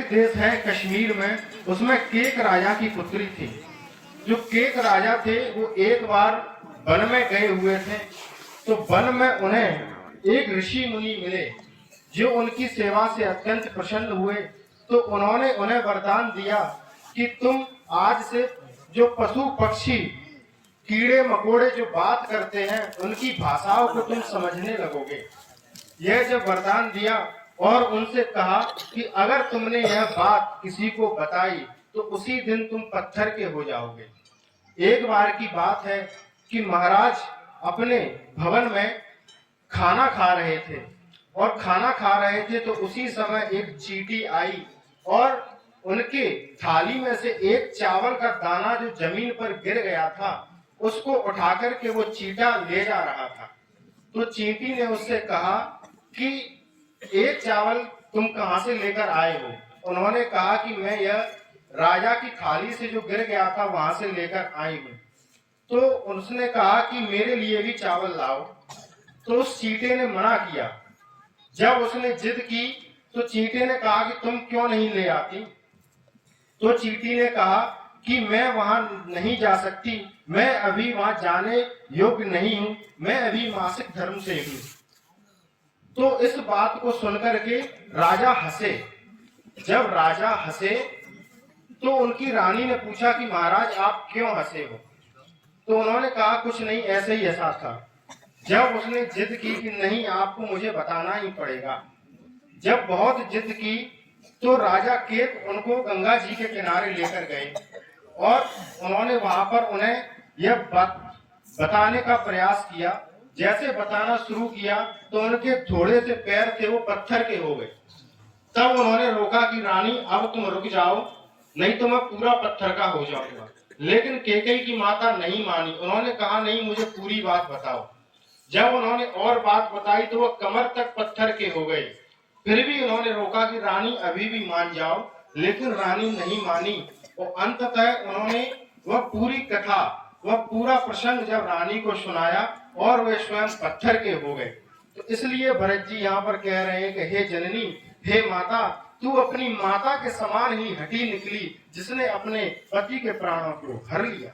एक देश है कश्मीर में, उसमें केक राजा की पुत्री थी। जो केक राजा थे वो एक बार वन में गए हुए थे, तो वन में उन्हें एक ऋषि मुनि मिले जो उनकी सेवा से अत्यंत प्रसन्न हुए। तो उन्होंने उन्हें वरदान दिया कि तुम आज से जो पशु पक्षी कीड़े मकोड़े जो बात करते हैं उनकी भाषाओं को तुम समझने लगोगे। यह जब वरदान दिया और उनसे कहा कि अगर तुमने यह बात किसी को बताई तो उसी दिन तुम पत्थर के हो जाओगे। एक बार की बात है कि महाराज अपने भवन में खाना खा रहे थे और खाना खा रहे थे तो उसी समय एक चींटी आई और उनके थाली में से एक चावल का दाना जो जमीन पर गिर गया था उसको उठा करके वो चींटा ले जा रहा था। तो चींटी ने उससे कहा कि एक चावल तुम कहां से लेकर आए हो? उन्होंने कहा कि मैं यह राजा की थाली से जो गिर गया था वहां से लेकर आई हूं। तो उसने कहा कि मेरे लिए भी चावल लाओ। तो उस चींटे ने मना किया। जब उसने जिद की तो चींटे ने कहा कि तुम क्यों नहीं ले आती? तो चींटी ने कहा कि मैं वहां नहीं जा सकती, मैं अभी वहां जाने योग्य नहीं हूं, मैं अभी मासिक धर्म से हूं। तो इस बात को सुनकर के राजा हंसे। जब राजा हंसे तो उनकी रानी ने पूछा कि महाराज आप क्यों हंसे हो? तो उन्होंने कहा कुछ नहीं, ऐसे ही हंसा था। जब उसने जिद की कि नहीं आपको मुझे बताना ही पड़ेगा, जब बहुत जिद की तो राजा केक उनको गंगा जी के किनारे लेकर गए और उन्होंने वहां पर उन्हें यह बात बताने का प्रयास किया। जैसे बताना शुरू किया तो उनके थोड़े से पैर थे वो पत्थर के हो गए। तब उन्होंने रोका कि रानी अब तुम रुक जाओ, नहीं तो मैं पूरा पत्थर का हो जाऊंगा। लेकिन केकई की माता नहीं मानी। उन्होंने कहा नहीं मुझे पूरी बात बताओ। जब उन्होंने और बात बताई तो वह कमर तक पत्थर के हो गए। फिर भी उन्होंने रोका कि रानी अभी भी मान जाओ, लेकिन रानी नहीं मानी और अंततः उन्होंने वह पूरी कथा, वह पूरा प्रसंग जब रानी को सुनाया और वे स्वयं पत्थर के हो गए। तो इसलिए भरत जी यहाँ पर कह रहे हैं कि हे जननी, हे माता, तू अपनी माता के समान ही हठी निकली जिसने अपने पति के प्राणों को हर लिया।